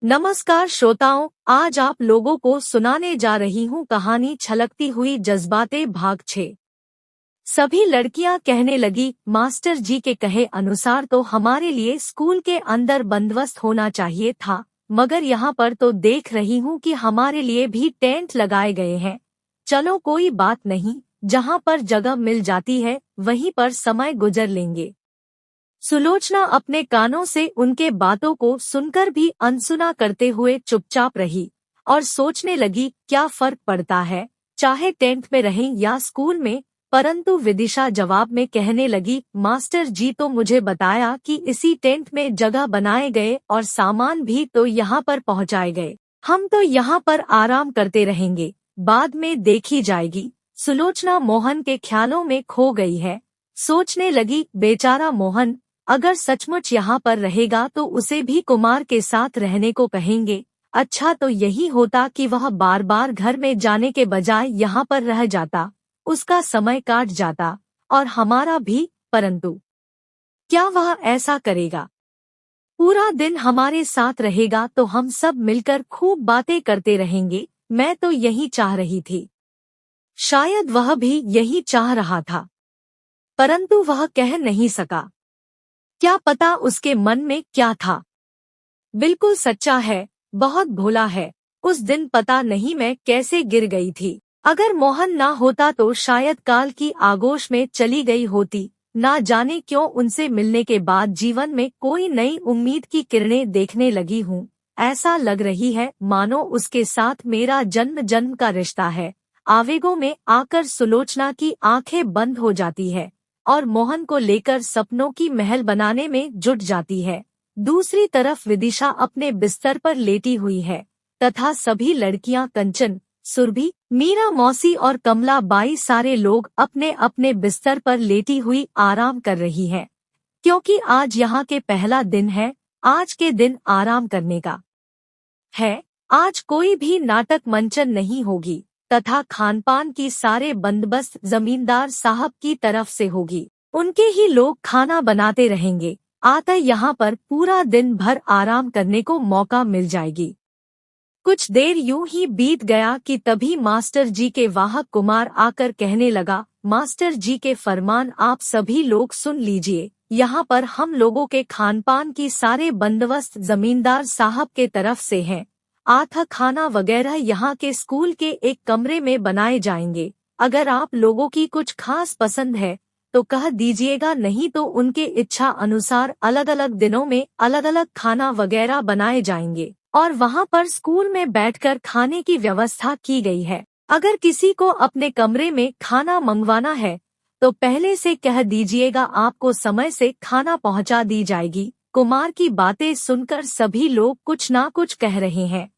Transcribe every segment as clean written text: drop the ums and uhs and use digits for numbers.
नमस्कार श्रोताओं, आज आप लोगों को सुनाने जा रही हूँ कहानी छलकती हुई जज्बातें भाग 6। सभी लड़कियां कहने लगी, मास्टर जी के कहे अनुसार तो हमारे लिए स्कूल के अंदर बंदोबस्त होना चाहिए था, मगर यहाँ पर तो देख रही हूँ कि हमारे लिए भी टेंट लगाए गए हैं। चलो कोई बात नहीं, जहाँ पर जगह मिल जाती है वहीं पर समय गुजर लेंगे। सुलोचना अपने कानों से उनके बातों को सुनकर भी अनसुना करते हुए चुपचाप रही और सोचने लगी, क्या फर्क पड़ता है चाहे टेंट में रहें या स्कूल में। परंतु विदिशा जवाब में कहने लगी, मास्टर जी तो मुझे बताया कि इसी टेंट में जगह बनाए गए और सामान भी तो यहाँ पर पहुँचाए गए। हम तो यहाँ पर आराम करते रहेंगे, बाद में देखी जाएगी। सुलोचना मोहन के ख्यालों में खो गई है। सोचने लगी, बेचारा मोहन अगर सचमुच यहाँ पर रहेगा तो उसे भी कुमार के साथ रहने को कहेंगे। अच्छा तो यही होता कि वह बार बार घर में जाने के बजाय यहाँ पर रह जाता, उसका समय काट जाता और हमारा भी। परंतु क्या वह ऐसा करेगा? पूरा दिन हमारे साथ रहेगा तो हम सब मिलकर खूब बातें करते रहेंगे। मैं तो यही चाह रही थी। शायद वह भी यही चाह रहा था, परंतु वह कह नहीं सका। क्या पता उसके मन में क्या था। बिल्कुल सच्चा है, बहुत भोला है। उस दिन पता नहीं मैं कैसे गिर गई थी। अगर मोहन ना होता तो शायद काल की आगोश में चली गई होती। ना जाने क्यों उनसे मिलने के बाद जीवन में कोई नई उम्मीद की किरणें देखने लगी हूँ। ऐसा लग रही है मानो उसके साथ मेरा जन्म जन्म का रिश्ता है। आवेगों में आकर सुलोचना की आंखें बंद हो जाती है और मोहन को लेकर सपनों की महल बनाने में जुट जाती है। दूसरी तरफ विदिशा अपने बिस्तर पर लेटी हुई है तथा सभी लड़कियां कंचन, सुरभि, मीरा मौसी और कमला बाई सारे लोग अपने अपने बिस्तर पर लेटी हुई आराम कर रही हैं, क्योंकि आज यहाँ के पहला दिन है। आज के दिन आराम करने का है। आज कोई भी नाटक मंचन नहीं होगी तथा खानपान की सारे बंदोबस्त जमींदार साहब की तरफ से होगी। उनके ही लोग खाना बनाते रहेंगे। आता यहाँ पर पूरा दिन भर आराम करने को मौका मिल जाएगी। कुछ देर यूं ही बीत गया कि तभी मास्टर जी के वाहक कुमार आकर कहने लगा, मास्टर जी के फरमान आप सभी लोग सुन लीजिए। यहाँ पर हम लोगों के खानपान की सारे बंदोबस्त जमींदार साहब के तरफ से हैं। आथा खाना वगैरह यहाँ के स्कूल के एक कमरे में बनाए जाएंगे। अगर आप लोगों की कुछ खास पसंद है तो कह दीजिएगा, नहीं तो उनके इच्छा अनुसार अलग अलग दिनों में अलग अलग खाना वगैरह बनाए जाएंगे और वहाँ पर स्कूल में बैठकर खाने की व्यवस्था की गई है। अगर किसी को अपने कमरे में खाना मंगवाना है तो पहले से कह दीजिएगा, आपको समय से खाना पहुँचा दी जाएगी। कुमार की बातें सुनकर सभी लोग कुछ ना कुछ कह रहे हैं,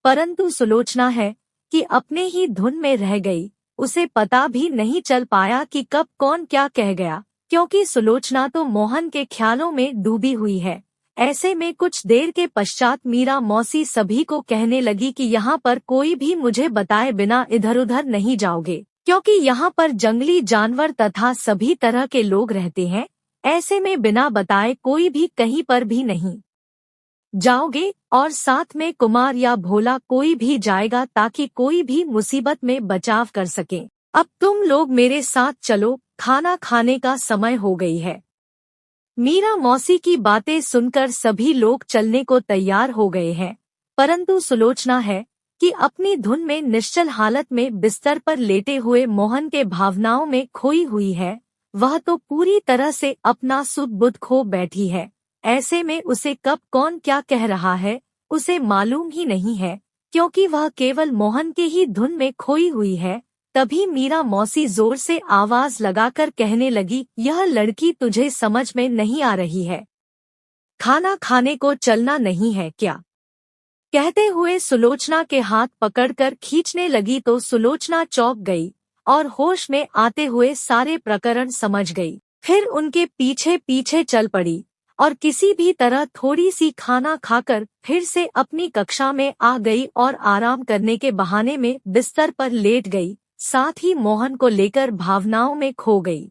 परंतु सुलोचना है कि अपने ही धुन में रह गई। उसे पता भी नहीं चल पाया कि कब कौन क्या कह गया, क्योंकि सुलोचना तो मोहन के ख्यालों में डूबी हुई है। ऐसे में कुछ देर के पश्चात मीरा मौसी सभी को कहने लगी कि यहाँ पर कोई भी मुझे बताए बिना इधर उधर नहीं जाओगे, क्योंकि यहाँ पर जंगली जानवर तथा सभी तरह के लोग रहते हैं। ऐसे में बिना बताए कोई भी कहीं पर भी नहीं जाओगे और साथ में कुमार या भोला कोई भी जाएगा ताकि कोई भी मुसीबत में बचाव कर सके। अब तुम लोग मेरे साथ चलो, खाना खाने का समय हो गई है। मीरा मौसी की बातें सुनकर सभी लोग चलने को तैयार हो गए हैं, परंतु सुलोचना है कि अपनी धुन में निश्चल हालत में बिस्तर पर लेटे हुए मोहन के भावनाओं में खोई हुई है। वह तो पूरी तरह से अपना सुध बुध खो बैठी है। ऐसे में उसे कब कौन क्या कह रहा है उसे मालूम ही नहीं है, क्योंकि वह केवल मोहन के ही धुन में खोई हुई है। तभी मीरा मौसी जोर से आवाज लगाकर कहने लगी, यह लड़की तुझे समझ में नहीं आ रही है? खाना खाने को चलना नहीं है क्या? कहते हुए सुलोचना के हाथ पकड़कर खींचने लगी तो सुलोचना चौंक गई और होश में आते हुए सारे प्रकरण समझ गई। फिर उनके पीछे पीछे चल पड़ी और किसी भी तरह थोड़ी सी खाना खाकर फिर से अपनी कक्षा में आ गई और आराम करने के बहाने में बिस्तर पर लेट गई। साथ ही मोहन को लेकर भावनाओं में खो गई।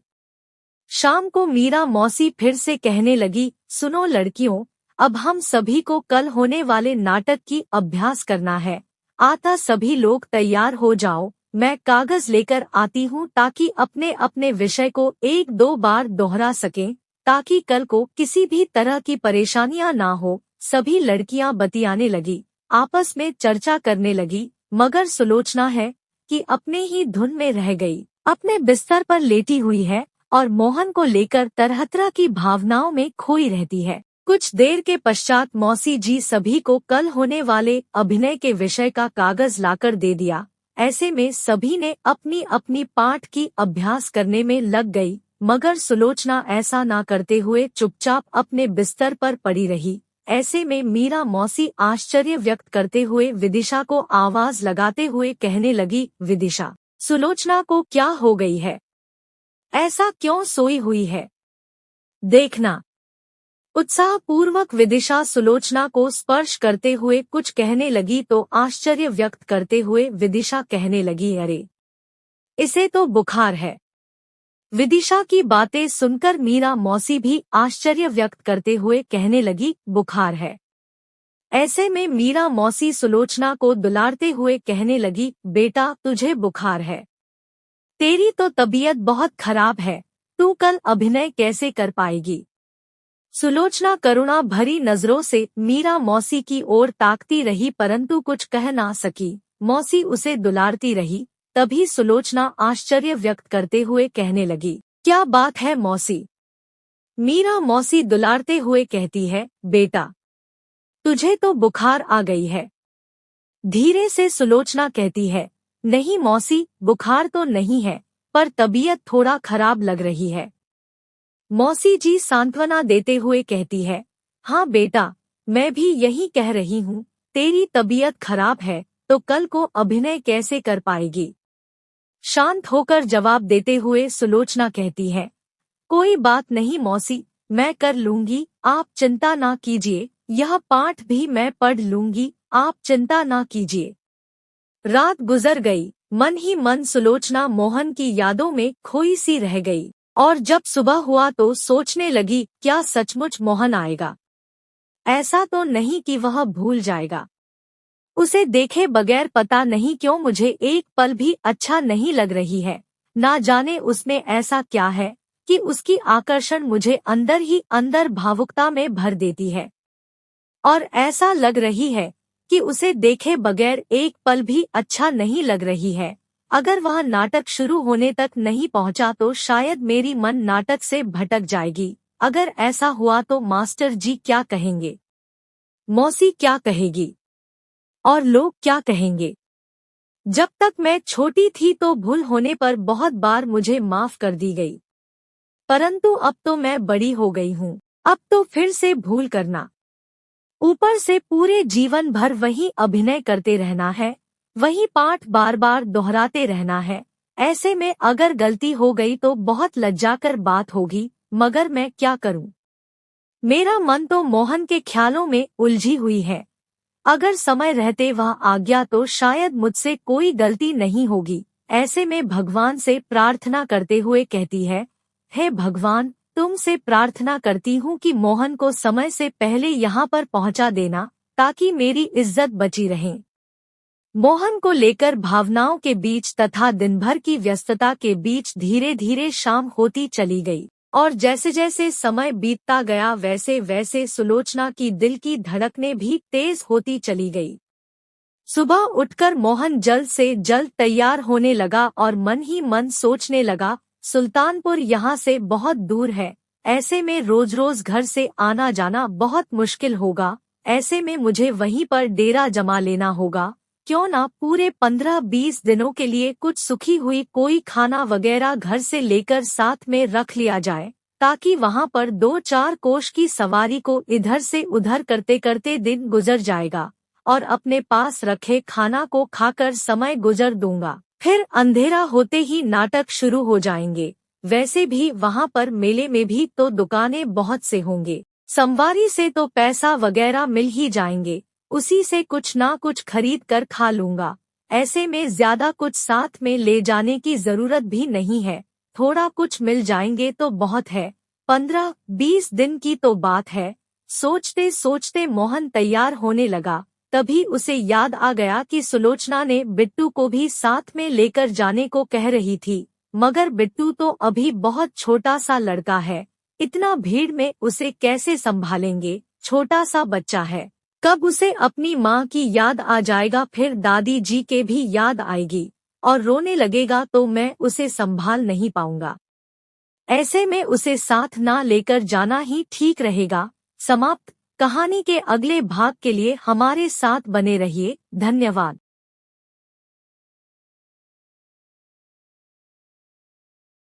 शाम को मीरा मौसी फिर से कहने लगी, सुनो लड़कियों, अब हम सभी को कल होने वाले नाटक की अभ्यास करना है। आता सभी लोग तैयार हो जाओ, मैं कागज लेकर आती हूँ ताकि अपने अपने विषय को 1-2 बार दोहरा सकें, ताकि कल को किसी भी तरह की परेशानियां ना हो। सभी लड़कियां बतियाने लगी, आपस में चर्चा करने लगी, मगर सुलोचना है कि अपने ही धुन में रह गई, अपने बिस्तर पर लेटी हुई है और मोहन को लेकर तरह तरह की भावनाओं में खोई रहती है। कुछ देर के पश्चात मौसी जी सभी को कल होने वाले अभिनय के विषय का कागज लाकर दे दिया। ऐसे में सभी ने अपनी अपनी पाठ की अभ्यास करने में लग गई, मगर सुलोचना ऐसा ना करते हुए चुपचाप अपने बिस्तर पर पड़ी रही। ऐसे में मीरा मौसी आश्चर्य व्यक्त करते हुए विदिशा को आवाज लगाते हुए कहने लगी, विदिशा, सुलोचना को क्या हो गई है? ऐसा क्यों सोई हुई है? देखना। उत्साहपूर्वक विदिशा सुलोचना को स्पर्श करते हुए कुछ कहने लगी तो आश्चर्य व्यक्त करते हुए विदिशा कहने लगी, अरे इसे तो बुखार है। विदिशा की बातें सुनकर मीरा मौसी भी आश्चर्य व्यक्त करते हुए कहने लगी, बुखार है। ऐसे में मीरा मौसी सुलोचना को दुलारते हुए कहने लगी, बेटा तुझे बुखार है, तेरी तो तबीयत बहुत खराब है, तू कल अभिनय कैसे कर पाएगी? सुलोचना करुणा भरी नजरों से मीरा मौसी की ओर ताकती रही परंतु कुछ कह ना सकी। मौसी उसे दुलारती रही। तभी सुलोचना आश्चर्य व्यक्त करते हुए कहने लगी, क्या बात है मौसी? मीरा मौसी दुलारते हुए कहती है, बेटा तुझे तो बुखार आ गई है। धीरे से सुलोचना कहती है, नहीं मौसी, बुखार तो नहीं है, पर तबीयत थोड़ा खराब लग रही है। मौसी जी सांत्वना देते हुए कहती है, हाँ बेटा, मैं भी यही कह रही हूँ, तेरी तबीयत खराब है तो कल को अभिनय कैसे कर पाएगी? शांत होकर जवाब देते हुए सुलोचना कहती है, कोई बात नहीं मौसी, मैं कर लूंगी, आप चिंता ना कीजिए, यह पाठ भी मैं पढ़ लूंगी, आप चिंता ना कीजिए। रात गुजर गई, मन ही मन सुलोचना मोहन की यादों में खोई सी रह गई और जब सुबह हुआ तो सोचने लगी, क्या सचमुच मोहन आएगा? ऐसा तो नहीं कि वह भूल जाएगा। उसे देखे बगैर पता नहीं क्यों मुझे एक पल भी अच्छा नहीं लग रही है। ना जाने उसमें ऐसा क्या है कि उसकी आकर्षण मुझे अंदर ही अंदर भावुकता में भर देती है और ऐसा लग रही है कि उसे देखे बगैर एक पल भी अच्छा नहीं लग रही है। अगर वह नाटक शुरू होने तक नहीं पहुंचा तो शायद मेरी मन नाटक से भटक जाएगी। अगर ऐसा हुआ तो मास्टर जी क्या कहेंगे, मौसी क्या कहेगी और लोग क्या कहेंगे? जब तक मैं छोटी थी तो भूल होने पर बहुत बार मुझे माफ कर दी गई, परंतु अब तो मैं बड़ी हो गई हूँ, अब तो फिर से भूल करना, ऊपर से पूरे जीवन भर वही अभिनय करते रहना है, वही पाठ बार बार दोहराते रहना है। ऐसे में अगर गलती हो गई तो बहुत लज्जाकर बात होगी, मगर मैं क्या करूं? मेरा मन तो मोहन के ख्यालों में उलझी हुई है। अगर समय रहते वह आ गया तो शायद मुझसे कोई गलती नहीं होगी। ऐसे में भगवान से प्रार्थना करते हुए कहती है, हे भगवान, तुमसे प्रार्थना करती हूँ कि मोहन को समय से पहले यहाँ पर पहुँचा देना ताकि मेरी इज्जत बची रहे। मोहन को लेकर भावनाओं के बीच तथा दिन भर की व्यस्तता के बीच धीरे धीरे शाम होती चली गई और जैसे जैसे समय बीतता गया वैसे वैसे सुलोचना की दिल की धड़कनें भी तेज होती चली गई। सुबह उठकर मोहन जल्द से जल्द तैयार होने लगा और मन ही मन सोचने लगा, सुल्तानपुर यहाँ से बहुत दूर है, ऐसे में रोज रोज घर से आना जाना बहुत मुश्किल होगा। ऐसे में मुझे वहीं पर डेरा जमा लेना होगा। क्यों ना पूरे 15-20 दिनों के लिए कुछ सुखी हुई कोई खाना वगैरह घर से लेकर साथ में रख लिया जाए, ताकि वहां पर 2-4 कोष की सवारी को इधर से उधर करते करते दिन गुजर जाएगा और अपने पास रखे खाना को खाकर समय गुजर दूंगा। फिर अंधेरा होते ही नाटक शुरू हो जाएंगे। वैसे भी वहां पर मेले में भी तो दुकानें बहुत से होंगे, संवारी से तो पैसा वगैरह मिल ही जाएंगे, उसी से कुछ ना कुछ खरीद कर खा लूंगा। ऐसे में ज्यादा कुछ साथ में ले जाने की जरूरत भी नहीं है, थोड़ा कुछ मिल जाएंगे तो बहुत है। 15-20 दिन की तो बात है, सोचते सोचते मोहन तैयार होने लगा। तभी उसे याद आ गया कि सुलोचना ने बिट्टू को भी साथ में लेकर जाने को कह रही थी, मगर बिट्टू तो अभी बहुत छोटा सा लड़का है, इतना भीड़ में उसे कैसे संभालेंगे, छोटा सा बच्चा है। कब उसे अपनी माँ की याद आ जाएगा, फिर दादी जी के भी याद आएगी और रोने लगेगा तो मैं उसे संभाल नहीं पाऊंगा। ऐसे में उसे साथ ना लेकर जाना ही ठीक रहेगा। समाप्त। कहानी के अगले भाग के लिए हमारे साथ बने रहिए। धन्यवाद।